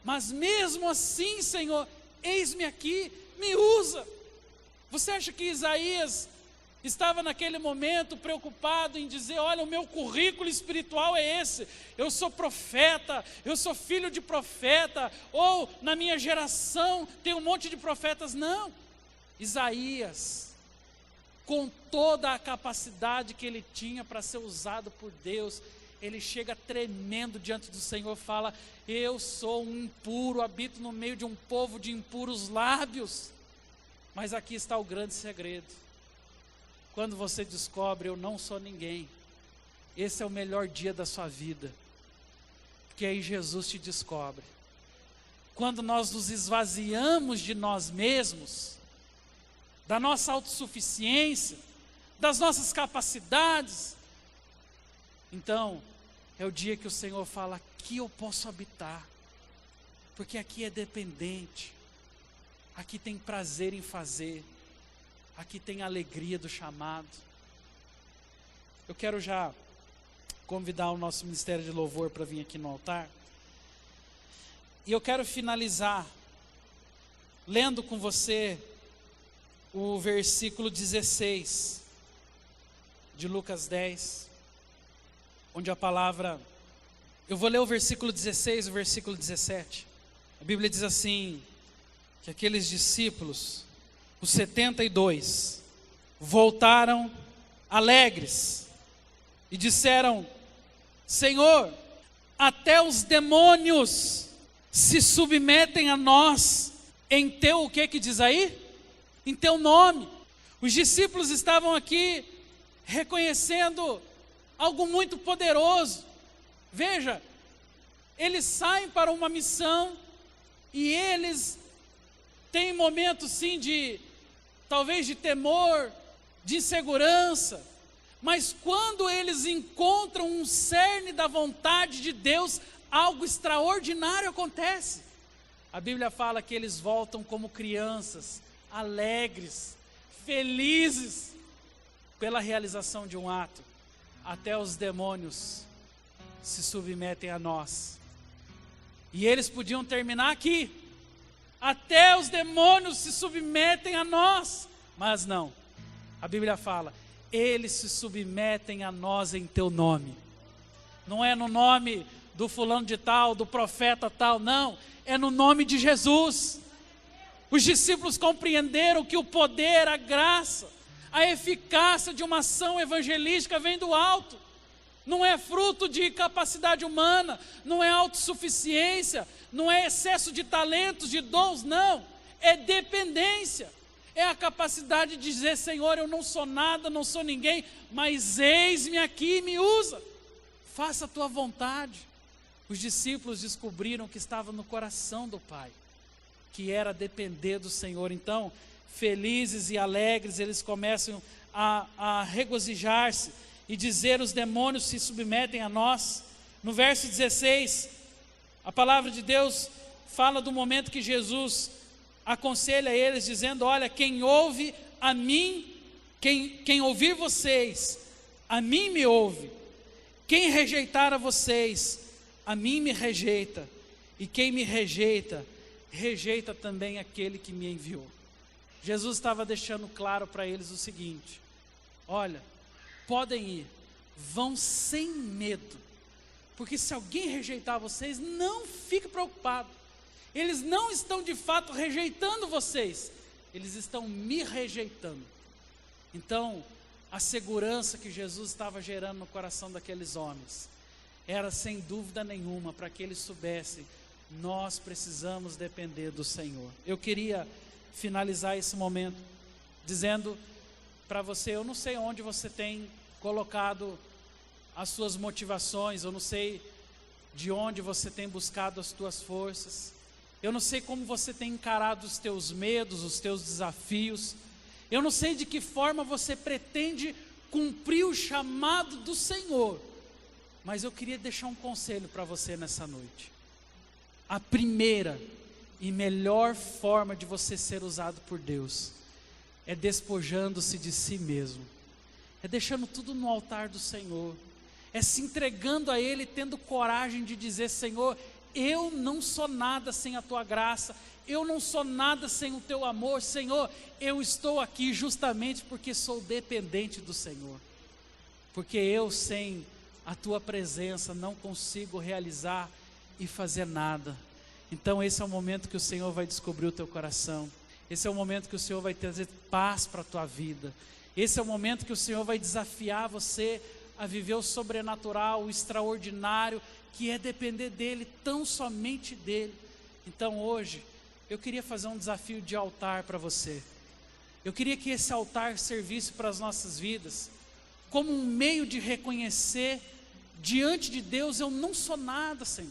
mas mesmo assim, Senhor, eis-me aqui, me usa. Você acha que Isaías estava naquele momento preocupado em dizer: olha, o meu currículo espiritual é esse, eu sou profeta, eu sou filho de profeta, ou na minha geração tem um monte de profetas? Não. Isaías, com toda a capacidade que ele tinha para ser usado por Deus, ele chega tremendo diante do Senhor, fala: eu sou um impuro, habito no meio de um povo de impuros lábios. Mas aqui está o grande segredo. Quando você descobre: eu não sou ninguém, esse é o melhor dia da sua vida, porque aí Jesus te descobre. Quando nós nos esvaziamos de nós mesmos, da nossa autossuficiência, das nossas capacidades, então é o dia que o Senhor fala: aqui eu posso habitar, porque aqui é dependente, aqui tem prazer em fazer, aqui tem alegria do chamado. Eu quero já convidar o nosso ministério de louvor para vir aqui no altar, e eu quero finalizar lendo com você o versículo 16 de Lucas 10, onde a palavra, eu vou ler o versículo 16 e o versículo 17. A Bíblia diz assim, que aqueles discípulos, os 72, voltaram alegres e disseram: Senhor, até os demônios se submetem a nós em teu, o que diz aí? Em teu nome. Os discípulos estavam aqui reconhecendo algo muito poderoso. Veja, eles saem para uma missão e eles têm momentos sim de, talvez de temor, de insegurança, mas quando eles encontram um cerne da vontade de Deus, algo extraordinário acontece. A Bíblia fala que eles voltam como crianças, alegres, felizes, pela realização de um ato. Até os demônios se submetem a nós. E eles podiam terminar aqui: até os demônios se submetem a nós. Mas não, a Bíblia fala: eles se submetem a nós em teu nome. Não é no nome do fulano de tal, do profeta tal, não, é no nome de Jesus. Os discípulos compreenderam que o poder, a graça, a eficácia de uma ação evangelística vem do alto. Não é fruto de capacidade humana, não é autossuficiência, não é excesso de talentos, de dons, não. É dependência. É a capacidade de dizer: Senhor, eu não sou nada, não sou ninguém, mas eis-me aqui e me usa. Faça a tua vontade. Os discípulos descobriram que estava no coração do Pai, que era depender do Senhor. Então, felizes e alegres, eles começam a regozijar-se e dizer: os demônios se submetem a nós. No verso 16, a palavra de Deus fala do momento que Jesus aconselha eles, dizendo: olha, quem ouve a mim, quem ouvir vocês, a mim me ouve. Quem rejeitar a vocês, a mim me rejeita. E quem me rejeita, rejeita também aquele que me enviou. Jesus estava deixando claro para eles o seguinte: olha, podem ir, vão sem medo, porque se alguém rejeitar vocês, não fique preocupado. Eles não estão de fato rejeitando vocês, eles estão me rejeitando. Então, a segurança que Jesus estava gerando no coração daqueles homens era sem dúvida nenhuma para que eles soubessem: nós precisamos depender do Senhor. Eu queria finalizar esse momento dizendo para você: eu não sei onde você tem colocado as suas motivações, eu não sei de onde você tem buscado as tuas forças, eu não sei como você tem encarado os teus medos, os teus desafios, eu não sei de que forma você pretende cumprir o chamado do Senhor, mas eu queria deixar um conselho para você nessa noite. A primeira e melhor forma de você ser usado por Deus é despojando-se de si mesmo, é deixando tudo no altar do Senhor, é se entregando a Ele, tendo coragem de dizer: Senhor, eu não sou nada sem a tua graça, eu não sou nada sem o teu amor, Senhor, eu estou aqui justamente porque sou dependente do Senhor, porque eu sem a tua presença não consigo realizar e fazer nada. Então esse é o momento que o Senhor vai descobrir o teu coração, esse é o momento que o Senhor vai trazer paz para a tua vida, esse é o momento que o Senhor vai desafiar você a viver o sobrenatural, o extraordinário, que é depender dEle, tão somente dEle. Então hoje, eu queria fazer um desafio de altar para você. Eu queria que esse altar servisse para as nossas vidas, como um meio de reconhecer diante de Deus: eu não sou nada, Senhor.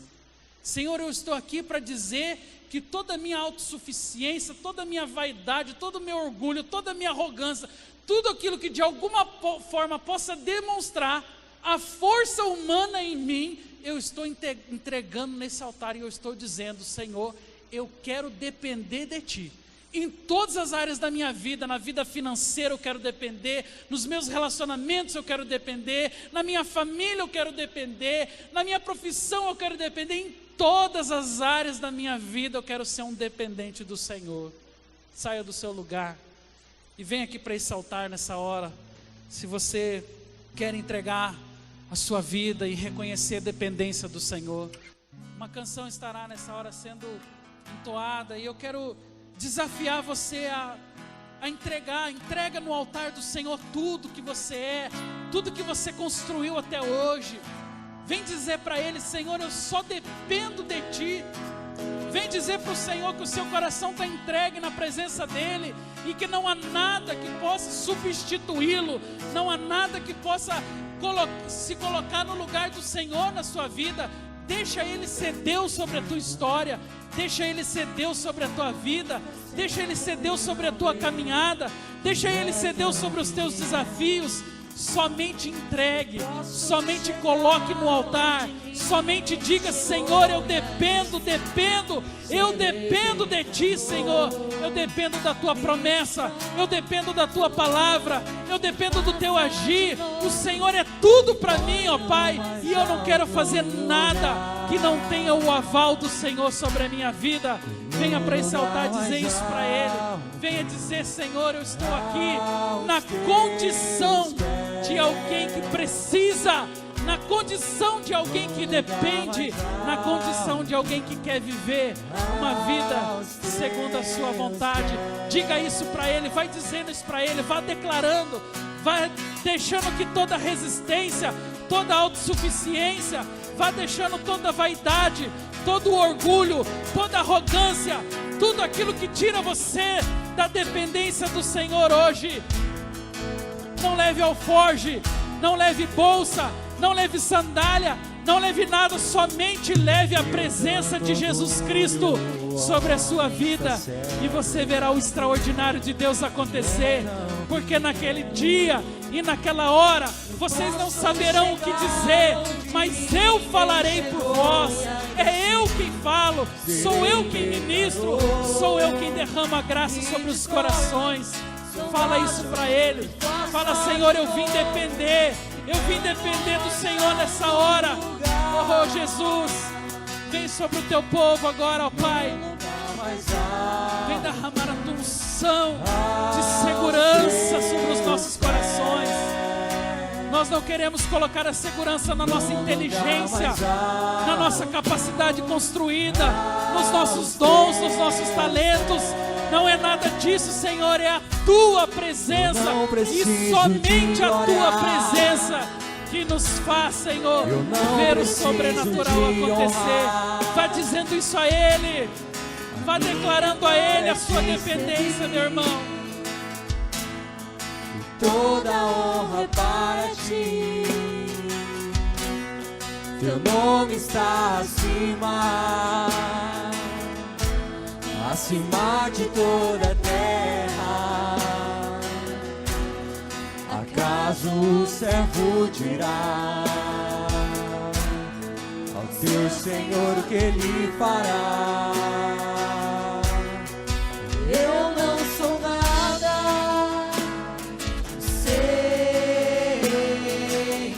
Senhor, eu estou aqui para dizer que toda a minha autossuficiência, toda a minha vaidade, todo o meu orgulho, toda a minha arrogância, tudo aquilo que de alguma forma possa demonstrar a força humana em mim, eu estou entregando nesse altar, e eu estou dizendo: Senhor, eu quero depender de Ti. Em todas as áreas da minha vida, na vida financeira eu quero depender, nos meus relacionamentos eu quero depender, na minha família eu quero depender, na minha profissão eu quero depender, em todas as áreas da minha vida eu quero ser um dependente do Senhor. Saia do seu lugar e venha aqui para esse altar nessa hora, se você quer entregar a sua vida e reconhecer a dependência do Senhor. Uma canção estará nessa hora sendo entoada, e eu quero desafiar você a entrega no altar do Senhor tudo que você é, tudo que você construiu até hoje. Vem dizer para Ele: Senhor, eu só dependo de Ti. Vem dizer para o Senhor que o seu coração está entregue na presença dEle, e que não há nada que possa substituí-lo, não há nada que possa se colocar no lugar do Senhor na sua vida. Deixa Ele ser Deus sobre a tua história, deixa Ele ser Deus sobre a tua vida, deixa Ele ser Deus sobre a tua caminhada, deixa Ele ser Deus sobre os teus desafios. Somente entregue, somente coloque no altar, somente diga: Senhor, eu dependo de Ti, Senhor, eu dependo da Tua promessa, eu dependo da Tua palavra, eu dependo do Teu agir. O Senhor é tudo para mim, ó Pai, e eu não quero fazer nada que não tenha o aval do Senhor sobre a minha vida, venha para esse altar dizer isso para Ele. Venha dizer: Senhor, eu estou aqui na condição de alguém que precisa, na condição de alguém que depende, na condição de alguém que quer viver uma vida segundo a sua vontade. Diga isso para Ele, vai dizendo isso para Ele, vá declarando, vai deixando que toda resistência, toda autossuficiência, vá deixando toda vaidade, todo orgulho, toda arrogância, tudo aquilo que tira você da dependência do Senhor hoje. Não leve alforje, não leve bolsa, não leve sandália, não leve nada, somente leve a presença de Jesus Cristo sobre a sua vida, e você verá o extraordinário de Deus acontecer, porque naquele dia e naquela hora vocês não saberão o que dizer, mas eu falarei por vós. É eu quem falo, sou eu quem ministro, sou eu quem derrama a graça sobre os corações. Fala isso para Ele, fala: Senhor, eu vim depender do Senhor nessa hora. Oh Jesus, vem sobre o teu povo agora, ó Pai. Vem derramar a tua unção de segurança sobre os nossos corações. Nós não queremos colocar a segurança na nossa inteligência, na nossa capacidade construída, nos nossos dons, nos nossos talentos. Não é nada disso, Senhor, é a tua presença, e somente a tua presença que nos faz, Senhor, ver o sobrenatural acontecer. Vá dizendo isso a Ele, vá declarando a Ele a sua dependência, meu irmão. Toda honra para ti, teu nome está acima de toda a terra. Acaso o servo dirá ao teu Senhor o que Ele fará? Eu não sou nada sem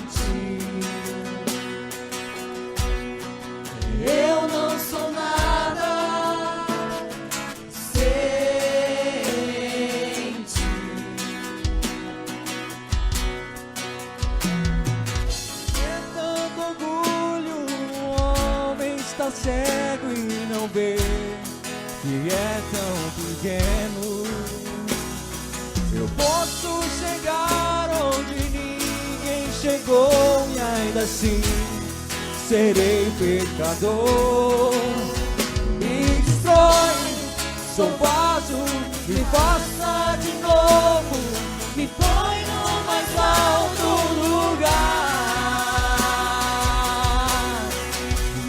ti. Eu não sou nada sem ti. É tanto orgulho, o homem está cego e não vê que é tão pequeno. Eu posso chegar onde ninguém chegou e ainda assim serei pecador. Me destrói, sou vaso, me faça de novo, me põe no mais alto lugar,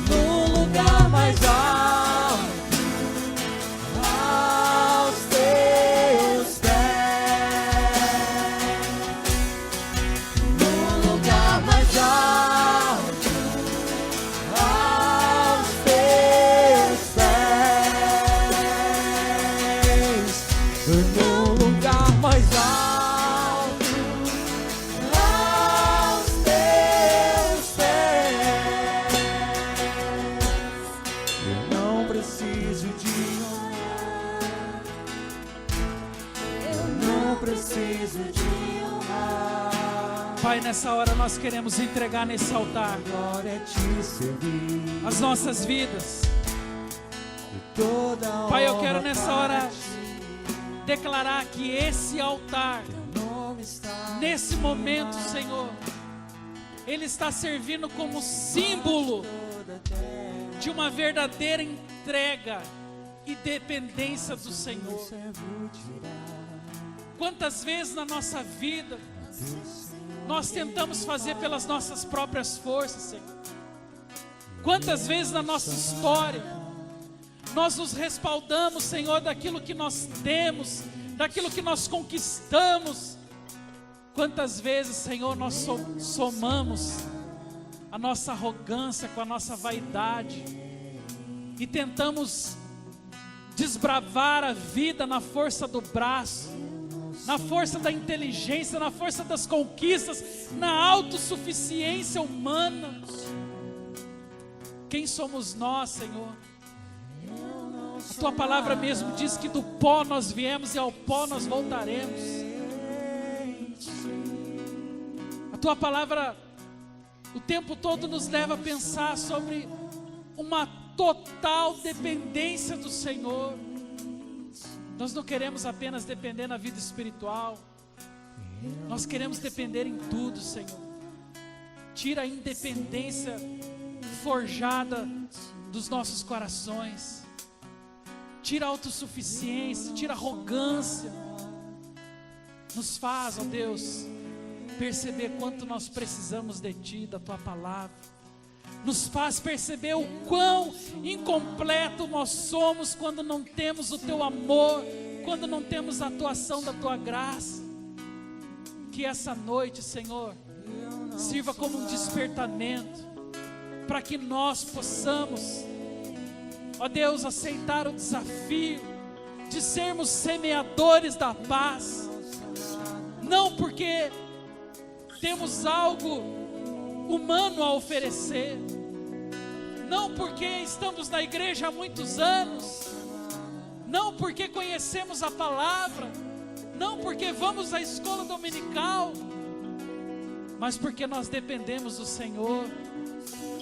no lugar mais alto, aos teus pés, no lugar mais alto, aos teus pés, no lugar mais alto, aos teus pés. Eu não preciso de honrar, eu não preciso de honrar. Pai, nessa hora nós queremos entregar nesse altar Glória é te servir. as nossas vidas. Toda Pai, eu honra quero nessa para hora ti. declarar que esse altar, Teu nome está nesse momento, Senhor, ele está servindo como símbolo toda a terra. de uma verdadeira entrega e dependência do Senhor. Servo dirá, Quantas vezes na nossa vida nós tentamos fazer pelas nossas próprias forças, Senhor? Quantas vezes na nossa história nós nos respaldamos, Senhor, daquilo que nós temos, daquilo que nós conquistamos? Quantas vezes, Senhor, nós somamos a nossa arrogância com a nossa vaidade e tentamos desbravar a vida na força do braço, na força da inteligência, na força das conquistas, na autossuficiência humana. Quem somos nós, Senhor? A tua palavra mesmo diz que do pó nós viemos e ao pó nós voltaremos. A tua palavra o tempo todo nos leva a pensar sobre uma total dependência do Senhor. Nós não queremos apenas depender na vida espiritual, nós queremos depender em tudo, Senhor. Tira a independência forjada dos nossos corações, tira a autossuficiência, tira a arrogância. Nos faz, ó Deus, perceber quanto nós precisamos de Ti, da Tua palavra. Nos faz perceber o quão incompleto nós somos quando não temos o Teu amor, quando não temos a atuação da Tua graça. Que essa noite, Senhor, sirva como um despertamento, para que nós possamos, ó Deus, aceitar o desafio de sermos semeadores da paz. Não porque temos algo humano a oferecer, não porque estamos na igreja há muitos anos, não porque conhecemos a palavra, não porque vamos à escola dominical, mas porque nós dependemos do Senhor,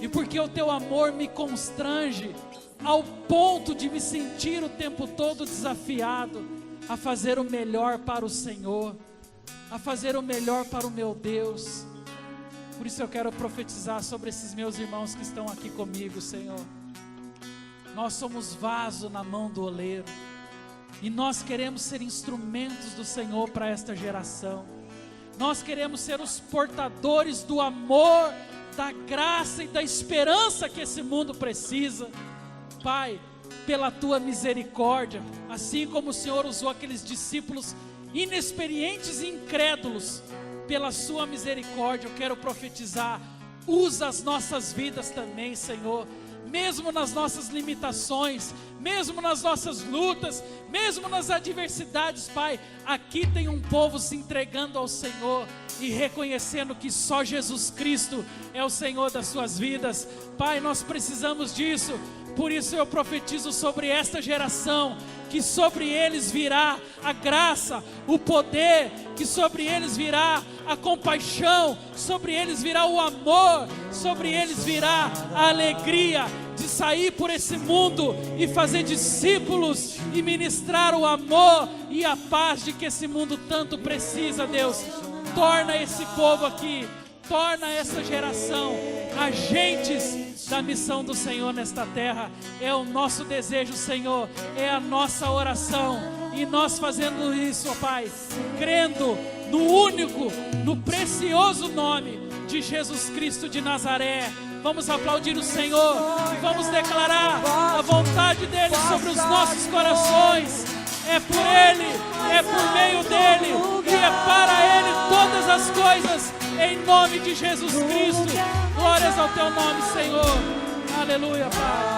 e porque o Teu amor me constrange ao ponto de me sentir o tempo todo desafiado a fazer o melhor para o Senhor, a fazer o melhor para o meu Deus. Por isso eu quero profetizar sobre esses meus irmãos que estão aqui comigo, Senhor. Nós somos vaso na mão do oleiro, e nós queremos ser instrumentos do Senhor para esta geração. Nós queremos ser os portadores do amor, da graça e da esperança que esse mundo precisa. Pai, pela Tua misericórdia, assim como o Senhor usou aqueles discípulos inexperientes e incrédulos, pela Sua misericórdia eu quero profetizar, usa as nossas vidas também, Senhor, mesmo nas nossas limitações, mesmo nas nossas lutas, mesmo nas adversidades. Pai, aqui tem um povo se entregando ao Senhor e reconhecendo que só Jesus Cristo é o Senhor das suas vidas. Pai, nós precisamos disso. Por isso eu profetizo sobre esta geração, que sobre eles virá a graça, o poder, que sobre eles virá a compaixão, sobre eles virá o amor, sobre eles virá a alegria de sair por esse mundo e fazer discípulos e ministrar o amor e a paz de que esse mundo tanto precisa. Deus, torna esse povo aqui, torna essa geração agentes da missão do Senhor nesta terra. É o nosso desejo, Senhor, é a nossa oração, e nós fazendo isso, ó Pai, crendo no único, no precioso nome de Jesus Cristo de Nazaré. Vamos aplaudir o Senhor e vamos declarar a vontade dEle sobre os nossos corações. É por Ele, é por meio dEle e é para Ele todas as coisas, em nome de Jesus Cristo. Glórias ao Teu nome, Senhor. Aleluia, Pai.